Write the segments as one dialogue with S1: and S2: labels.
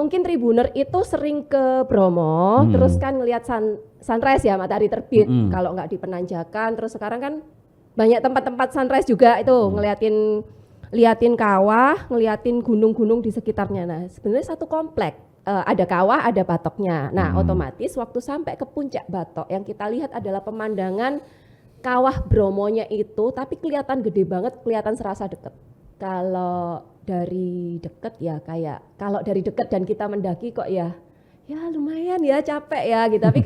S1: Mungkin Tribuner itu sering ke Bromo, terus kan ngelihat sunrise ya, matahari terbit. Kalau nggak di Penanjakan, terus sekarang kan banyak tempat-tempat sunrise juga itu ngeliatin kawah, ngeliatin gunung-gunung di sekitarnya. Nah, sebenarnya satu komplek ada kawah, ada batoknya. Nah, otomatis waktu sampai ke puncak batok yang kita lihat adalah pemandangan kawah Bromonya itu, tapi kelihatan gede banget, kelihatan serasa deket. Kalau dari deket ya kayak, kalau dari deket dan kita mendaki kok ya lumayan ya capek ya gitu. Tapi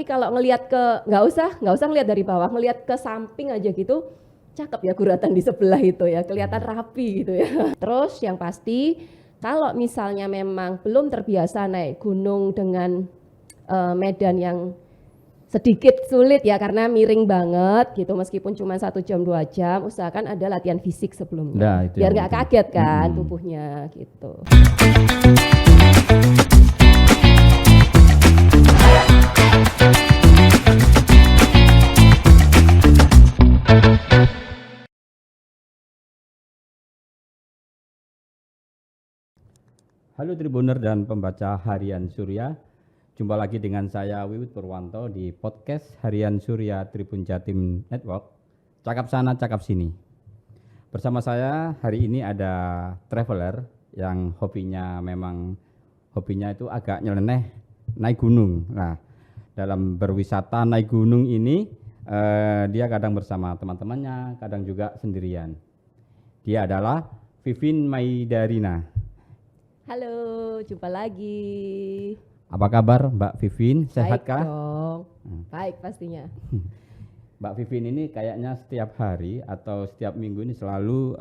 S1: kalau ngelihat ke nggak usah ngelihat dari bawah, ngelihat ke samping aja gitu, cakep ya guratan di sebelah itu ya, kelihatan rapi gitu ya. Terus yang pasti kalau misalnya memang belum terbiasa naik gunung dengan medan yang sedikit sulit ya karena miring banget gitu, meskipun cuma 1 jam 2 jam, usahakan ada latihan fisik sebelumnya
S2: Nah, itu
S1: biar nggak kaget kan tubuhnya gitu.
S2: Halo Tribuner dan pembaca Harian Surya, jumpa lagi dengan saya Wiwit Purwanto di podcast Harian Surya Tribun Jatim Network, cakap sana cakap sini. Bersama saya hari ini ada traveler yang hobinya itu agak nyeleneh naik gunung. Nah, dalam berwisata naik gunung ini dia kadang bersama teman-temannya, kadang juga sendirian. Dia adalah Vivin Maidarina.
S1: Halo, jumpa lagi.
S2: Apa kabar Mbak Vivin? Sehatkah?
S1: Baik dong. Baik pastinya.
S2: Mbak Vivin ini kayaknya setiap hari atau setiap minggu ini selalu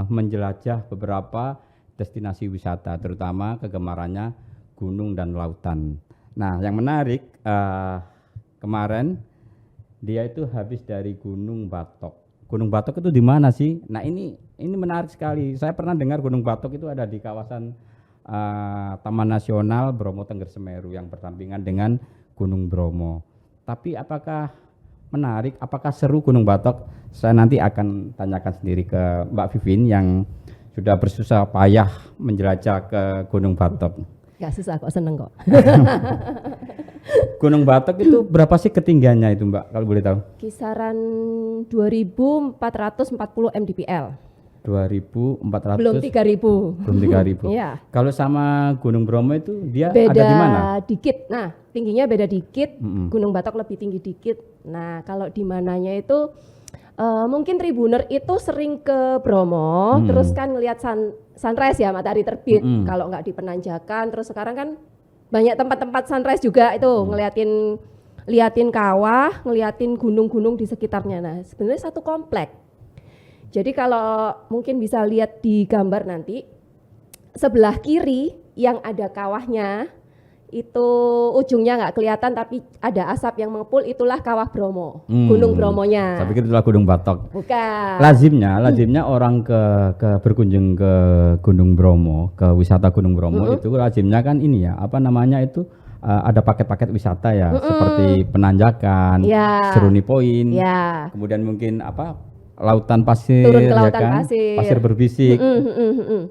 S2: menjelajah beberapa destinasi wisata, terutama kegemarannya gunung dan lautan. Nah, yang menarik kemarin dia itu habis dari Gunung Batok. Gunung Batok itu di mana sih? Nah, ini menarik sekali. Saya pernah dengar Gunung Batok itu ada di kawasan Taman Nasional Bromo Tengger Semeru yang berdampingan dengan Gunung Bromo. Tapi apakah menarik, apakah seru Gunung Batok? Saya nanti akan tanyakan sendiri ke Mbak Vivin yang sudah bersusah payah menjelajah ke Gunung Batok.
S1: Gak susah kok, seneng kok.
S2: Gunung Batok itu berapa sih ketinggiannya itu Mbak, kalau boleh tahu?
S1: Kisaran 2440 mdpl.
S2: 2400.
S1: Belum 3000.
S2: Belum 3000.
S1: Iya.
S2: Kalau sama Gunung Bromo itu dia
S1: Beda
S2: ada di mana?
S1: Dikit. Nah, tingginya beda dikit. Gunung Batok lebih tinggi dikit. Nah, kalau di mananya itu mungkin Tribuner itu sering ke Bromo, terus kan ngelihat sunrise ya, matahari terbit. Kalau nggak di Penanjakan, terus sekarang kan banyak tempat-tempat sunrise juga itu liatin kawah, ngeliatin gunung-gunung di sekitarnya. Nah, sebenarnya satu komplek. Jadi kalau mungkin bisa lihat di gambar nanti, sebelah kiri yang ada kawahnya itu ujungnya nggak kelihatan tapi ada asap yang mengepul, itulah kawah Bromo, Gunung Bromonya.
S2: Saya pikir itulah Gunung Batok.
S1: Bukan.
S2: Lazimnya orang ke berkunjung ke Gunung Bromo, ke wisata Gunung Bromo itu lazimnya kan ini ya, apa namanya itu ada paket-paket wisata ya, seperti Penanjakan, Seruni Point, kemudian mungkin apa? Lautan pasir,
S1: turun ke lautan
S2: ya kan? Pasir berbisik.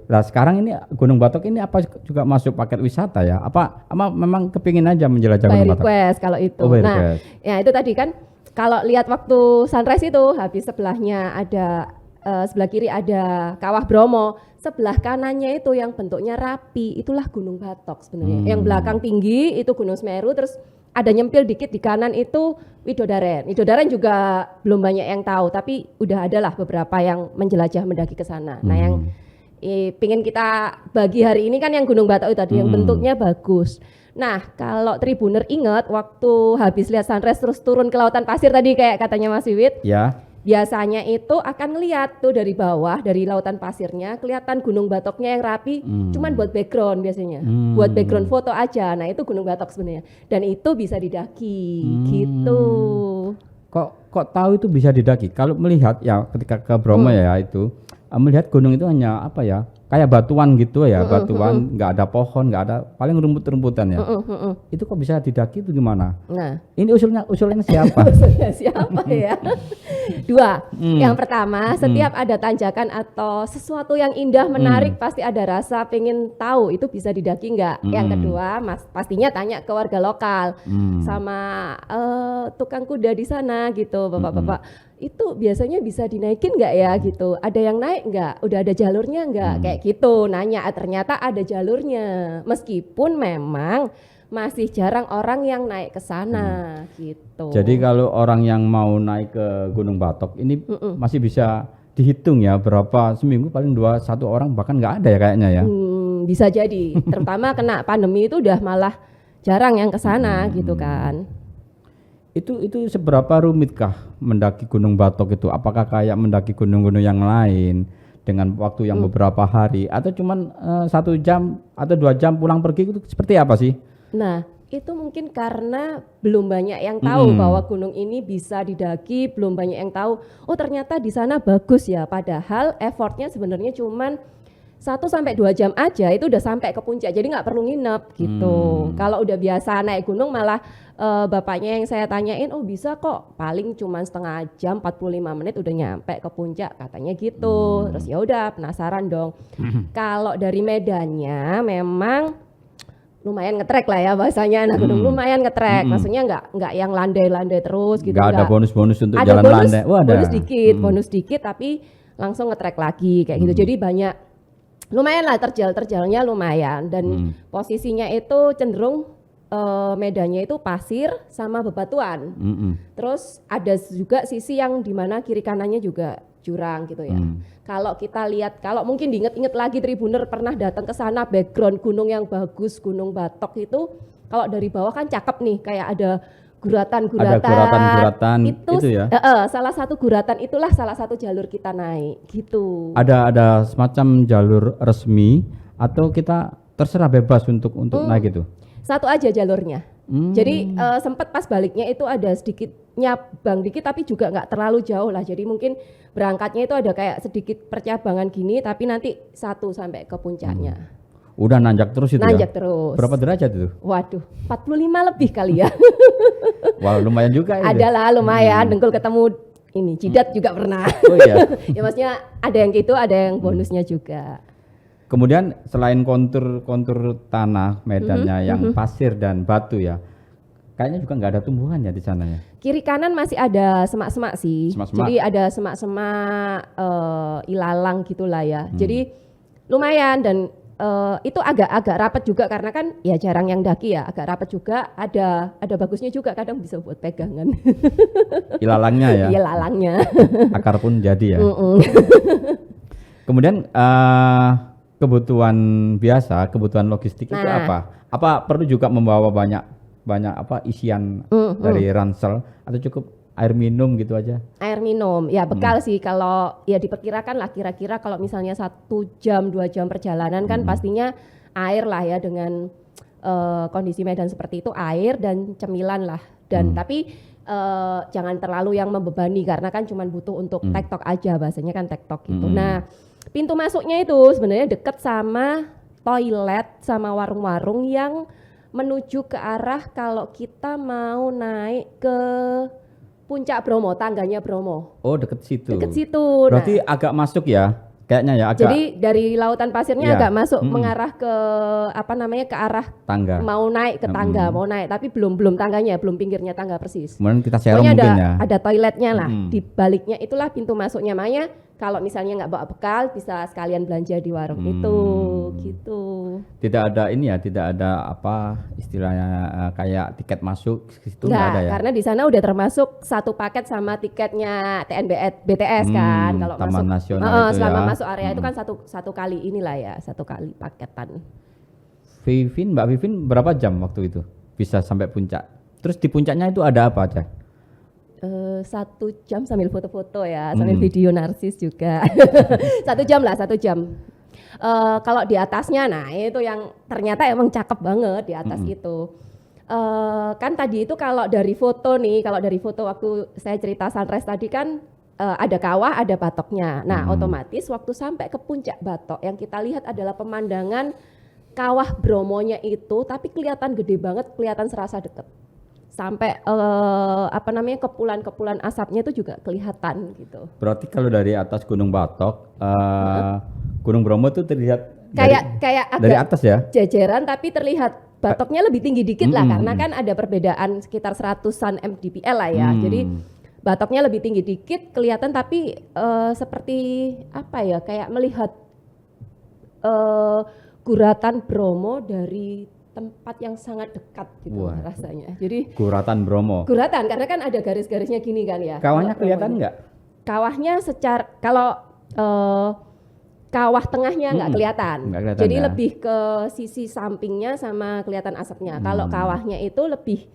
S2: Nah, sekarang ini Gunung Batok ini apa juga masuk paket wisata ya? Apa memang kepingin aja menjelajah Gunung Batok?
S1: By request kalau itu. Nah, ya itu tadi kan kalau lihat waktu sunrise itu habis sebelahnya ada sebelah kiri ada kawah Bromo, sebelah kanannya itu yang bentuknya rapi, itulah Gunung Batok sebenarnya. Yang belakang tinggi itu Gunung Semeru, terus ada nyempil dikit di kanan itu Widodaren. Widodaren juga belum banyak yang tahu, tapi udah adalah beberapa yang menjelajah mendaki ke sana. Nah, yang pingin kita bagi hari ini kan yang Gunung Batok itu tadi, yang bentuknya bagus. Nah, kalau Tribuner ingat waktu habis lihat sunrise terus turun ke lautan pasir tadi kayak katanya Mas Wiwit.
S2: Ya.
S1: Biasanya itu akan ngeliat tuh dari bawah, dari lautan pasirnya kelihatan Gunung Batoknya yang rapi, cuman buat background biasanya, buat background foto aja. Nah itu Gunung Batok sebenarnya, dan itu bisa didaki gitu.
S2: Kok tahu itu bisa didaki? Kalau melihat ya ketika ke Bromo ya itu melihat gunung itu hanya apa ya, kayak batuan gitu ya, batuan nggak ada pohon, nggak ada, paling rumput-rumputan ya. Itu kok bisa didaki itu gimana?
S1: Nah,
S2: ini usulnya siapa?
S1: Usulnya siapa ya? Dua. Yang pertama, setiap ada tanjakan atau sesuatu yang indah menarik pasti ada rasa pengen tahu itu bisa didaki nggak. Yang kedua, pastinya tanya ke warga lokal sama tukang kuda di sana gitu, bapak-bapak. Itu biasanya bisa dinaikin nggak ya gitu, ada yang naik nggak, udah ada jalurnya nggak, kayak gitu nanya. Ternyata ada jalurnya meskipun memang masih jarang orang yang naik ke sana gitu.
S2: Jadi kalau orang yang mau naik ke Gunung Batok ini masih bisa dihitung ya, berapa seminggu paling 1 orang, bahkan nggak ada ya kayaknya ya.
S1: Bisa jadi, terutama kena pandemi itu udah malah jarang yang ke sana gitu kan.
S2: Itu seberapa rumitkah mendaki Gunung Batok itu? Apakah kayak mendaki gunung-gunung yang lain dengan waktu yang beberapa hari, atau cuman 1 jam atau 2 jam pulang pergi, itu seperti apa sih?
S1: Nah, itu mungkin karena belum banyak yang tahu bahwa gunung ini bisa didaki, belum banyak yang tahu. Oh ternyata di sana bagus ya. Padahal effortnya sebenarnya cuman 1-2 jam aja itu udah sampai ke puncak, jadi nggak perlu nginep gitu. Kalau udah biasa naik gunung malah bapaknya yang saya tanyain, oh bisa kok paling cuman setengah jam 45 menit udah nyampe ke puncak katanya gitu. Terus ya udah penasaran dong. Kalau dari medannya memang lumayan ngetrek lah ya bahasanya anak gunung, lumayan ngetrek. Maksudnya nggak yang landai-landai terus gitu.
S2: Nggak ada bonus-bonus untuk
S1: ada
S2: jalan
S1: bonus,
S2: landai. Oh, ada.
S1: bonus dikit tapi langsung ngetrek lagi kayak gitu. Jadi banyak, lumayan lah terjalnya lumayan, dan posisinya itu cenderung medannya itu pasir sama bebatuan. Terus ada juga sisi yang dimana kiri kanannya juga jurang gitu ya. Kalau kita lihat, kalau mungkin diinget-inget lagi Tribuner pernah datang ke sana, background gunung yang bagus, Gunung Batok itu kalau dari bawah kan cakep nih, kayak ada guratan-guratan.
S2: Ada guratan-guratan itu ya.
S1: Salah satu guratan itulah salah satu jalur kita naik gitu.
S2: Ada semacam jalur resmi atau kita terserah bebas untuk naik itu?
S1: Satu aja jalurnya. Jadi sempat pas baliknya itu ada sedikit nyabang dikit tapi juga nggak terlalu jauh lah. Jadi mungkin berangkatnya itu ada kayak sedikit percabangan gini tapi nanti 1 sampai ke puncaknya.
S2: Udah nanjak terus itu
S1: nanjak
S2: ya?
S1: Terus.
S2: Berapa derajat itu?
S1: Waduh, 45 lebih kali ya.
S2: Wah lumayan juga itu.
S1: Adalah lumayan, dengkul ketemu ini, jidat juga pernah.
S2: Oh iya.
S1: Ya maksudnya ada yang gitu, ada yang bonusnya juga.
S2: Kemudian selain kontur tanah medannya yang pasir dan batu ya, kayaknya juga nggak ada tumbuhan ya di sana ya?
S1: Kiri kanan masih ada semak-semak sih.
S2: Semak-semak.
S1: Jadi ada semak-semak ilalang gitulah ya. Jadi lumayan, dan itu agak rapat juga karena kan ya jarang yang daki ya, agak rapat juga. Ada bagusnya juga, kadang bisa buat pegangan.
S2: Ilalangnya ya?
S1: Ilalangnya.
S2: Akar pun jadi ya? Kemudian kebutuhan biasa, kebutuhan logistik itu apa? Apa perlu juga membawa banyak apa isian dari ransel, atau cukup air minum gitu aja? Air
S1: minum, ya bekal sih. Kalau ya diperkirakan lah kira-kira kalau misalnya 1 jam 2 jam perjalanan kan pastinya air lah ya, dengan kondisi medan seperti itu air dan cemilan lah. Dan tapi jangan terlalu yang membebani karena kan cuma butuh untuk tektok aja, bahasanya kan tektok gitu. Nah pintu masuknya itu sebenarnya dekat sama toilet sama warung-warung yang menuju ke arah kalau kita mau naik ke puncak Bromo, tangganya Bromo.
S2: Oh deket situ.
S1: Deket situ.
S2: Berarti agak masuk ya, kayaknya ya agak.
S1: Jadi dari lautan pasirnya agak masuk mengarah ke apa namanya, ke arah
S2: tangga.
S1: Mau naik ke tangga, mau naik tapi belum tangganya, belum pinggirnya tangga persis.
S2: Kemudian kita serong mungkin ya.
S1: Ada toiletnya lah. Di baliknya itulah pintu masuknya. Makanya kalau misalnya nggak bawa bekal bisa sekalian belanja di warung itu gitu.
S2: Tidak ada ini ya, tidak ada apa istilahnya kayak tiket masuk itu nggak ada ya?
S1: Karena di sana udah termasuk satu paket sama tiketnya BTS kan. Kalau
S2: Taman
S1: masuk
S2: Nasional itu
S1: selama
S2: ya.
S1: masuk area itu kan satu kali inilah ya, satu kali paketan.
S2: Mbak Vivin berapa jam waktu itu bisa sampai puncak? Terus di puncaknya itu ada apa aja?
S1: 1 jam sambil foto-foto ya, sambil video narsis juga. 1 jam lah, 1 jam. Kalau di atasnya, nah itu yang ternyata emang cakep banget di atas itu. Kan tadi itu kalau dari foto nih, kalau dari foto waktu saya cerita sunrise tadi kan ada kawah, ada batoknya. Nah, otomatis waktu sampai ke puncak batok yang kita lihat adalah pemandangan kawah Bromonya itu, tapi kelihatan gede banget, kelihatan serasa deket. Sampai kepulan-kepulan asapnya itu juga kelihatan gitu.
S2: Berarti kalau dari atas Gunung Batok, Gunung Bromo itu terlihat
S1: Kayak
S2: dari
S1: agak
S2: atas ya?
S1: jajaran, tapi terlihat batoknya lebih tinggi dikit lah, karena kan ada perbedaan sekitar 100-an mdpl lah ya. Jadi batoknya lebih tinggi dikit kelihatan, tapi seperti apa ya, kayak melihat guratan Bromo dari tempat yang sangat dekat gitu. Wah, rasanya. Jadi
S2: guratan Bromo.
S1: Guratan karena kan ada garis-garisnya gini kan ya.
S2: Kawahnya kelihatan nggak?
S1: Kawahnya secara kalau kawah tengahnya nggak kelihatan. Jadi ya? Lebih ke sisi sampingnya sama kelihatan asapnya. Kalau kawahnya itu lebih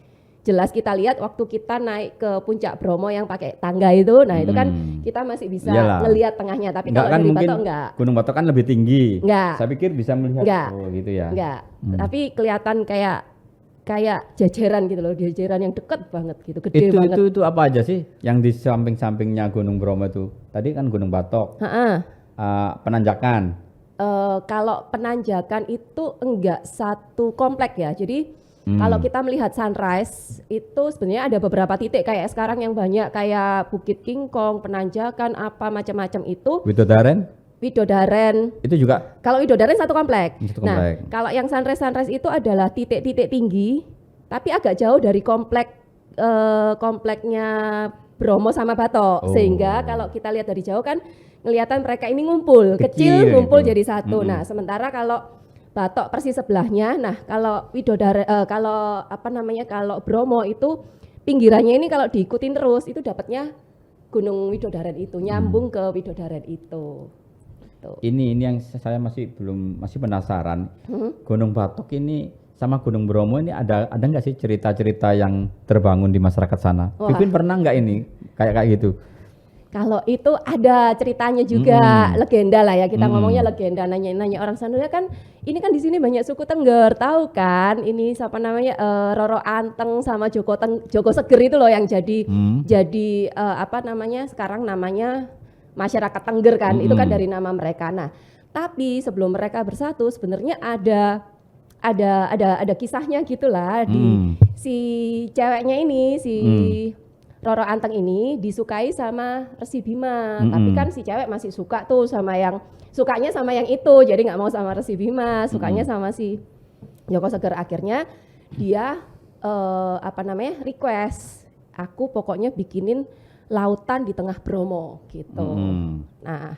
S1: jelas kita lihat waktu kita naik ke puncak Bromo yang pakai tangga itu. Nah, itu kan kita masih bisa ngelihat tengahnya, tapi kalau dari Batok enggak.
S2: Gunung Batok kan lebih tinggi.
S1: Enggak.
S2: Saya pikir bisa melihat gitu ya.
S1: Enggak. Tapi kelihatan kayak jajaran gitu loh, jajaran yang deket banget gitu, gede banget.
S2: Itu apa aja sih yang di samping-sampingnya Gunung Bromo itu? Tadi kan Gunung Batok. Penanjakan.
S1: Kalau penanjakan itu enggak satu komplek ya. Jadi kalau kita melihat sunrise itu sebenarnya ada beberapa titik kayak sekarang yang banyak kayak Bukit Kingkong, penanjakan apa macam-macam itu.
S2: Widodaren
S1: itu juga. Kalau Widodaren satu komplek. Nah, kalau yang sunrise itu adalah titik-titik tinggi, tapi agak jauh dari kompleknya Bromo sama Batok. Sehingga kalau kita lihat dari jauh kan kelihatan mereka ini ngumpul, kecil ngumpul gitu. Jadi satu. Nah, sementara kalau Batok persis sebelahnya. Nah, kalau kalau Bromo itu pinggirannya ini kalau diikutin terus itu dapatnya Gunung Widodaren itu, nyambung ke Widodaren itu.
S2: Ini yang saya masih penasaran. Gunung Batok ini sama Gunung Bromo ini ada nggak sih cerita-cerita yang terbangun di masyarakat sana? Pipin pernah nggak ini kayak gitu?
S1: Kalau itu ada ceritanya juga, legenda lah ya, kita ngomongnya legenda, nanya orang sana kan, ini kan di sini banyak suku Tengger, tahu kan? Ini siapa namanya, Roro Anteng sama Joko Seger itu loh yang jadi sekarang namanya masyarakat Tengger kan, itu kan dari nama mereka. Nah, tapi sebelum mereka bersatu sebenarnya ada kisahnya gitulah. Si ceweknya ini Roro Anteng ini disukai sama Resi Bima, tapi kan si cewek masih suka tuh sukanya sama yang itu, jadi nggak mau sama Resi Bima, sukanya sama si Joko Seger. Akhirnya dia request, aku pokoknya bikinin lautan di tengah Bromo gitu. Nah,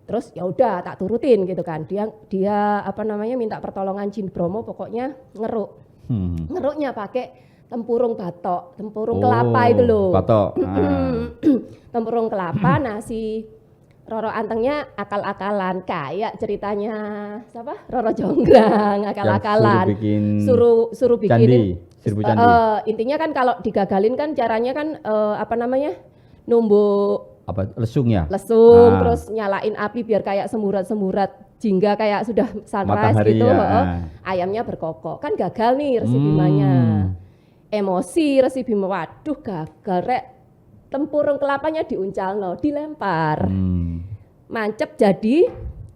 S1: terus ya udah tak turutin gitu kan. Dia minta pertolongan Jin Bromo, pokoknya ngeruknya pakai tempurung batok, tempurung kelapa itu loh.
S2: Batok.
S1: Tempurung kelapa. Nah, si Roro Antengnya akal-akalan kayak ceritanya siapa? Roro Jonggrang, akal-akalan. Suruh bikinin
S2: Serbu Candi.
S1: Intinya kan kalau digagalin kan caranya kan numbuk
S2: lesung ya?
S1: Lesung, terus nyalain api biar kayak semburat-semburat jingga kayak sudah sunrise matahari gitu. Ayamnya berkokok. Kan gagal nih Resi Bimanya. Emosi Resi Bima, waduh gagal rek, tempurung kelapanya diuncalno, dilempar. Mancep jadi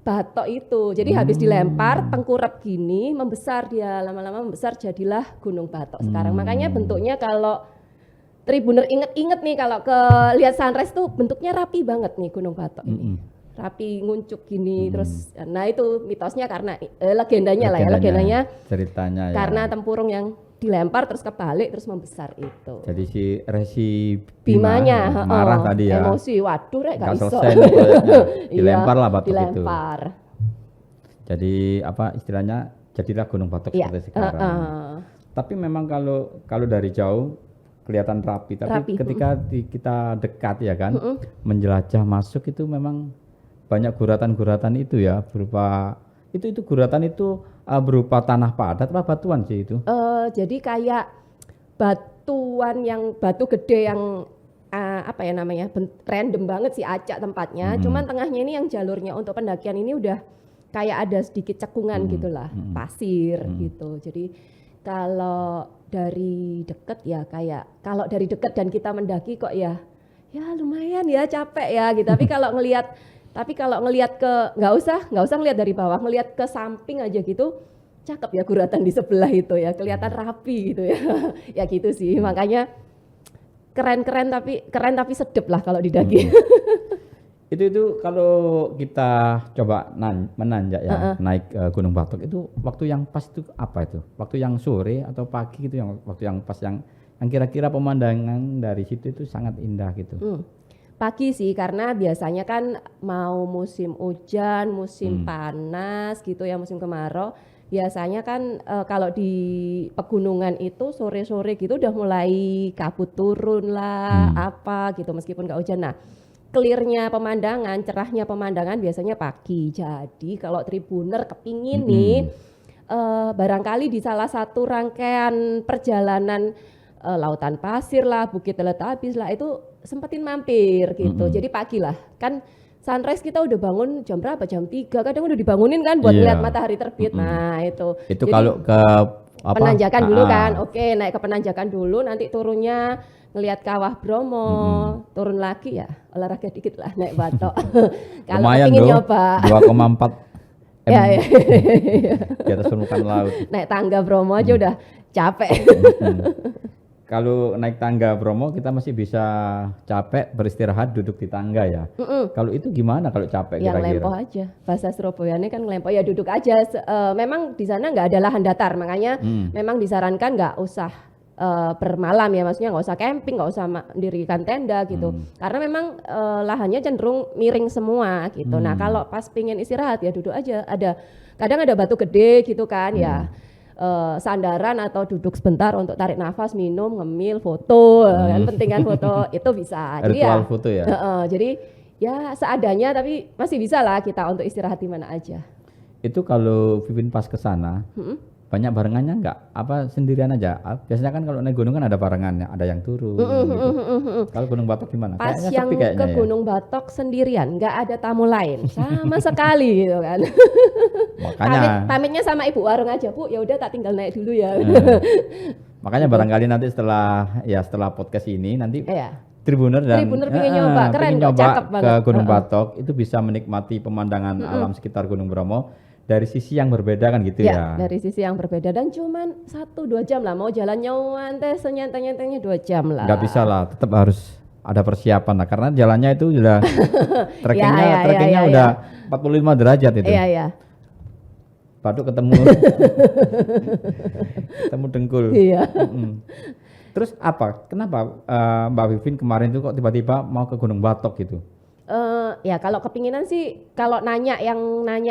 S1: batok itu. Jadi habis dilempar tengkurap gini, membesar dia, lama-lama membesar jadilah Gunung Batok sekarang. Makanya bentuknya kalau Tribuner inget nih kalau ke lihat sunrise tuh bentuknya rapi banget nih Gunung Batok ini. Rapi nguncuk gini terus. Nah, itu mitosnya karena legendanya
S2: ceritanya ya.
S1: Karena tempurung yang dilempar terus kebalik terus membesar itu.
S2: Jadi si Resi
S1: Bimanya
S2: marah tadi ya.
S1: Emosi, waduh rek gak iso.
S2: Dilempar lah batok itu.
S1: Dilempar.
S2: Jadi istilahnya jadilah Gunung Batok seperti sekarang. Tapi memang kalau dari jauh kelihatan rapi, tapi ketika kita dekat ya kan, menjelajah masuk itu memang banyak guratan-guratan itu ya, berupa itu guratan itu berupa tanah padat apa batuan sih itu?
S1: Jadi kayak batu gede yang random banget sih, acak tempatnya. Cuman tengahnya ini yang jalurnya untuk pendakian ini udah kayak ada sedikit cekungan gitulah, pasir gitu. Jadi kalau dari dekat ya kalau dari dekat dan kita mendaki kok ya ya lumayan ya capek ya gitu. Tapi kalau ngelihat ke nggak usah ngelihat dari bawah, ngelihat ke samping aja gitu, cakep ya guratan di sebelah itu ya, kelihatan rapi gitu ya. Ya gitu sih, makanya keren tapi sedep lah kalau didaki.
S2: Itu kalau kita coba menanjak ya, naik Gunung Batok itu waktu yang pas itu apa itu? Waktu yang sore atau pagi gitu, yang waktu yang pas yang kira-kira pemandangan dari situ itu sangat indah gitu.
S1: Pagi sih, karena biasanya kan mau musim hujan, musim panas gitu ya, musim kemarau. Biasanya kan kalau di pegunungan itu sore-sore gitu udah mulai kabut turun lah, apa gitu meskipun nggak hujan. Nah, clearnya pemandangan, cerahnya pemandangan biasanya pagi. Jadi kalau tribuner kepingin nih, barangkali di salah satu rangkaian perjalanan lautan pasir lah, Bukit Teletabis lah, itu sempetin mampir gitu. Jadi pagi lah, kan sunrise kita udah bangun jam berapa? Jam 3, kadang udah dibangunin kan buat lihat matahari terbit. Nah itu.
S2: Itu
S1: jadi,
S2: kalau ke apa?
S1: Penanjakan dulu kan, oke, naik ke penanjakan dulu, nanti turunnya ngelihat Kawah Bromo, turun lagi ya olahraga dikit lah naik Batok. Kalau ingin nyoba
S2: 2,4
S1: ya,
S2: di atas permukaan laut.
S1: Naik tangga Bromo aja udah capek.
S2: Kalau naik tangga Bromo kita masih bisa capek beristirahat duduk di tangga ya. Kalau itu gimana kalau capek
S1: yang
S2: kira-kira?
S1: lempoh aja, bahasa Surabayanya kan ngelempoh ya, duduk aja. Memang di sana nggak ada lahan datar, makanya memang disarankan nggak usah bermalam ya, maksudnya nggak usah camping, nggak usah mendirikan tenda gitu, karena memang lahannya cenderung miring semua gitu. Nah kalau pas pingin istirahat ya duduk aja, kadang ada batu gede gitu kan ya. Sandaran atau duduk sebentar untuk tarik nafas, minum, ngemil, foto, kan penting kan foto itu bisa. Jadi
S2: ritual
S1: ya,
S2: foto ya.
S1: Jadi ya seadanya, tapi masih bisa lah kita untuk istirahat di mana aja.
S2: Itu kalau Vivin pas ke sana, banyak barengannya enggak? Apa sendirian aja? Biasanya kan kalau naik gunung kan ada barengannya, ada yang turun gitu. Kalau Gunung Batok gimana?
S1: Pas
S2: Kayaknya
S1: yang
S2: sepi kayaknya
S1: ke Gunung Batok sendirian, nggak ada tamu lain sama sekali gitu kan.
S2: Makanya
S1: pamitnya sama Ibu Warung aja, Bu, ya udah tak tinggal naik dulu ya.
S2: Makanya barangkali nanti setelah podcast ini nanti Tribuner
S1: pengen nyoba, keren kok, cakep
S2: ke Gunung Batok itu bisa menikmati pemandangan alam sekitar Gunung Bromo dari sisi yang berbeda kan gitu ya.
S1: Dari sisi yang berbeda, dan cuman 1-2 jam lah, mau jalan nyantai senyantai-nyantainya 2 jam lah.
S2: Nggak bisa lah, tetap harus ada persiapan lah, karena jalannya itu sudah trekkingnya udah 45 derajat itu.
S1: Iya.
S2: Batuk ketemu dengkul.
S1: Iya.
S2: Terus apa? Kenapa Mbak Vivin kemarin tuh kok tiba-tiba mau ke Gunung Batok gitu?
S1: Ya kalau kepinginan sih, kalau nanya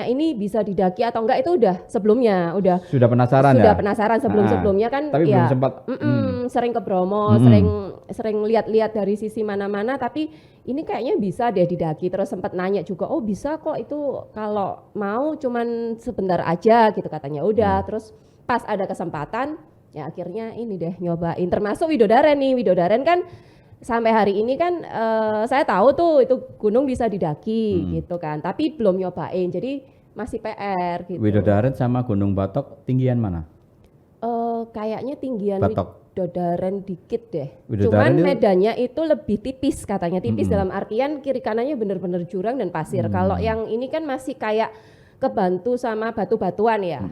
S1: ini bisa didaki atau enggak itu udah sebelumnya
S2: sudah penasaran
S1: sebelumnya kan.
S2: Tapi belum sempat.
S1: Sering ke Bromo, sering lihat-lihat dari sisi mana-mana, tapi ini kayaknya bisa deh didaki. Terus sempat nanya juga, oh bisa kok itu kalau mau cuman sebentar aja gitu katanya. Udah, terus pas ada kesempatan ya akhirnya ini deh nyobain, termasuk Widodaren kan. Sampai hari ini kan saya tahu tuh itu gunung bisa didaki gitu kan, tapi belum nyobain, jadi masih PR gitu.
S2: Widodaren sama Gunung Batok tinggian mana?
S1: Kayaknya tinggian Widodaren dikit deh.
S2: Widodaren
S1: cuman medannya itu lebih tipis katanya, dalam artian kiri kanannya bener-bener jurang dan pasir. Kalau yang ini kan masih kayak kebantu sama batu-batuan ya.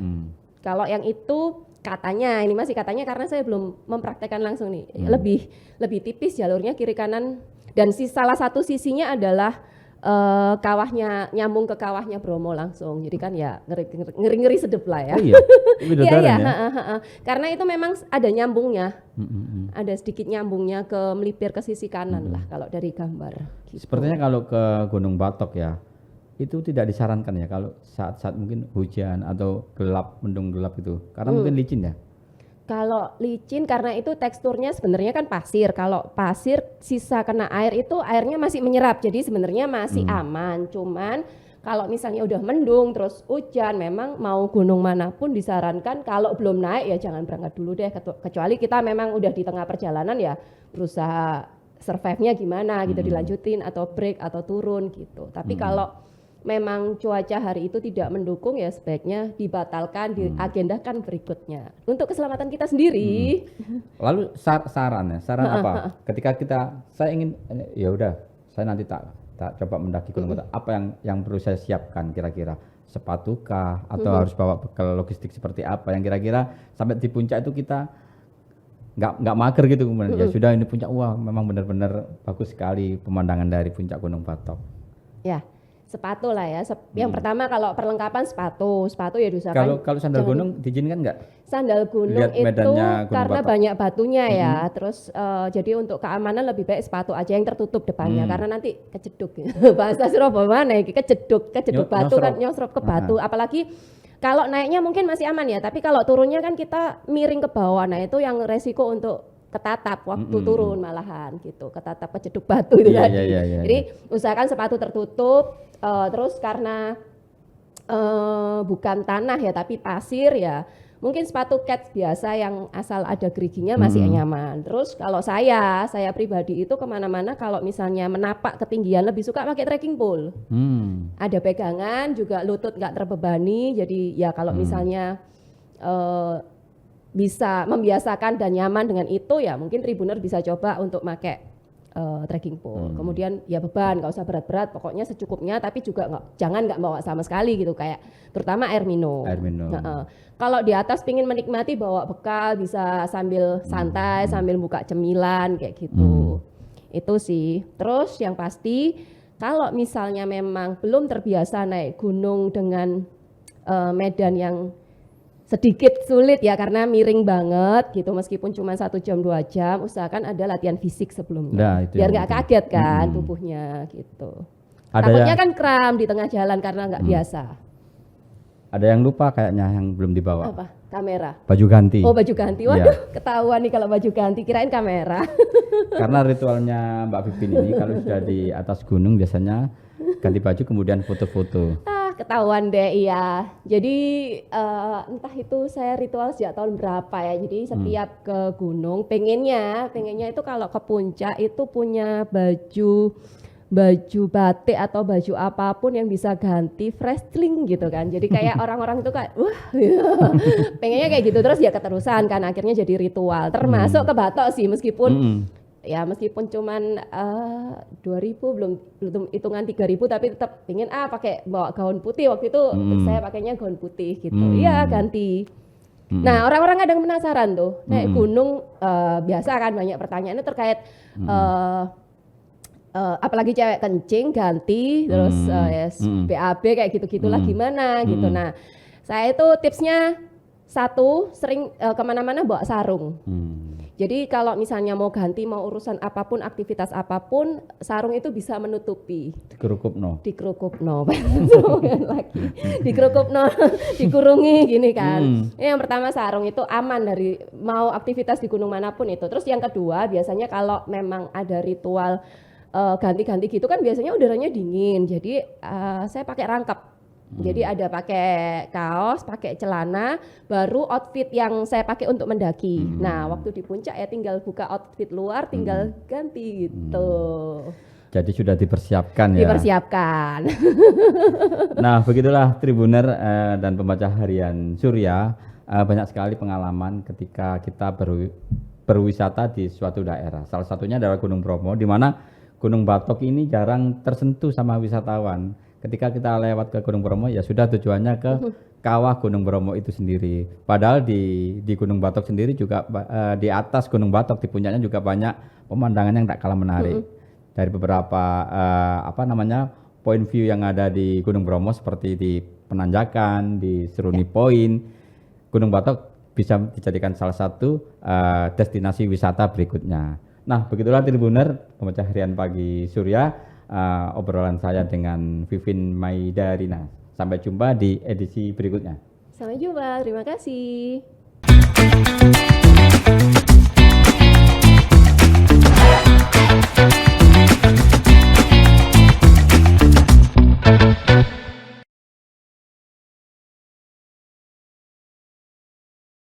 S1: Kalau yang itu katanya, ini masih katanya karena saya belum mempraktekkan langsung nih, lebih tipis jalurnya kiri kanan, dan salah satu sisinya adalah kawahnya, nyambung ke kawahnya Bromo langsung, jadi kan ya ngeri sedep lah ya. Iya, karena itu memang ada nyambungnya, ada sedikit nyambungnya ke melipir ke sisi kanan lah kalau dari gambar gitu.
S2: Sepertinya kalau ke Gunung Batok ya itu tidak disarankan ya kalau saat-saat mungkin hujan atau mendung gelap itu, karena mungkin licin ya.
S1: Kalau licin karena itu teksturnya sebenarnya kan pasir. Kalau pasir sisa kena air itu airnya masih menyerap, jadi sebenarnya masih aman. Cuman kalau misalnya udah mendung terus hujan, memang mau gunung manapun disarankan kalau belum naik ya jangan berangkat dulu deh, kecuali kita memang udah di tengah perjalanan ya berusaha survive-nya gimana gitu, dilanjutin atau break atau turun gitu. Tapi kalau memang cuaca hari itu tidak mendukung ya sebaiknya dibatalkan, diagendakan berikutnya. Untuk keselamatan kita sendiri.
S2: Lalu saran apa? Ketika saya ingin ya udah, saya nanti tak coba mendaki Gunung Batok. Apa yang perlu saya siapkan kira-kira? Sepatu kah atau harus bawa bekal logistik seperti apa yang kira-kira sampai di puncak itu kita nggak mager gitu kemudian ya sudah ini puncak, wah memang benar-benar bagus sekali pemandangan dari puncak Gunung Batok.
S1: Ya. Sepatu lah ya. Yang pertama kalau perlengkapan sepatu ya diusahakan.
S2: Kalau sandal gunung diizinkan nggak?
S1: Sandal gunung
S2: Lihat
S1: itu
S2: Gunung
S1: karena
S2: Batok.
S1: banyak batunya ya. Terus jadi untuk keamanan lebih baik sepatu aja yang tertutup depannya karena nanti kejeduk. Bahasa Surabaya mana ya? Kejeduk batu kan nyosrop ke batu. Apalagi kalau naiknya mungkin masih aman ya, tapi kalau turunnya kan kita miring ke bawah. Nah, itu yang resiko untuk ketatap waktu turun malahan gitu, ketatap kejeduk batu itu tadi. Jadi usahakan sepatu tertutup, terus karena bukan tanah ya tapi pasir ya, mungkin sepatu kets biasa yang asal ada geriginya masih nyaman. Terus kalau saya pribadi itu kemana-mana kalau misalnya menapak ketinggian lebih suka pakai trekking pole. Ada pegangan juga, lutut nggak terbebani, jadi ya kalau misalnya bisa membiasakan dan nyaman dengan itu ya mungkin Tribuner bisa coba untuk pakai trekking pole. Kemudian ya beban nggak usah berat-berat, pokoknya secukupnya, tapi juga jangan nggak bawa sama sekali gitu, kayak terutama air minum. Kalau di atas pingin menikmati bawa bekal bisa sambil santai sambil buka cemilan kayak gitu. Itu sih. Terus yang pasti kalau misalnya memang belum terbiasa naik gunung dengan medan yang sedikit sulit ya karena miring banget gitu, meskipun cuma 1 jam 2 jam, usahakan ada latihan fisik sebelumnya biar nggak kaget kan tubuhnya gitu. Takutnya kan kram di tengah jalan karena nggak biasa.
S2: Ada yang lupa kayaknya yang belum dibawa.
S1: Apa? Kamera.
S2: Baju ganti.
S1: Oh, baju ganti. Waduh, ketahuan nih kalau baju ganti, kirain kamera.
S2: Karena ritualnya Mbak Vivin ini kalau sudah di atas gunung biasanya ganti baju kemudian foto-foto.
S1: Ketahuan deh, iya. Jadi entah itu saya ritual sejak tahun berapa ya. Jadi setiap ke gunung pengennya itu kalau ke puncak itu punya baju batik atau baju apapun yang bisa ganti wrestling gitu kan. Jadi kayak orang-orang itu kayak wah pengennya kayak gitu, terus ya keterusan kan akhirnya jadi ritual. Termasuk ke Batok sih, meskipun ya meskipun cuman 2.000 belum hitungan 3.000, tapi tetap ingin pakai bawa gaun putih. Waktu itu saya pakainya gaun putih gitu. Iya, ganti. Nah, orang-orang kadang penasaran tuh naik gunung, biasa kan banyak pertanyaannya terkait apalagi cewek kencing ganti terus BAB kayak gitu-gitulah gimana gitu. Nah, saya itu tipsnya satu, sering kemana-mana bawa sarung. Jadi kalau misalnya mau ganti, mau urusan apapun, aktivitas apapun, sarung itu bisa menutupi. Dikerukupno lagi. Dikerukupno, dikurungi gini kan. Yang pertama sarung itu aman dari mau aktivitas di gunung manapun itu. Terus yang kedua biasanya kalau memang ada ritual ganti-ganti gitu kan biasanya udaranya dingin. Jadi saya pakai rangkap. Jadi ada pakai kaos, pakai celana, baru outfit yang saya pakai untuk mendaki. Nah, waktu di puncak ya tinggal buka outfit luar, tinggal ganti gitu.
S2: Jadi sudah dipersiapkan ya.
S1: Dipersiapkan.
S2: Nah, begitulah Tribuner dan pembaca harian Surya, banyak sekali pengalaman ketika kita berwisata di suatu daerah. Salah satunya adalah Gunung Bromo, di mana Gunung Batok ini jarang tersentuh sama wisatawan. Ketika kita lewat ke Gunung Bromo ya sudah tujuannya ke kawah Gunung Bromo itu sendiri. Padahal di Gunung Batok sendiri juga di atas Gunung Batok di puncaknya juga banyak pemandangan yang tak kalah menarik. Dari beberapa point view yang ada di Gunung Bromo seperti di Penanjakan, di Seruni Point, Gunung Batok bisa dijadikan salah satu destinasi wisata berikutnya. Nah, begitulah Tribuner, pembaca harian pagi Surya. Obrolan saya dengan Vivin Maidarina. Sampai jumpa di edisi berikutnya.
S1: Sampai jumpa, terima kasih.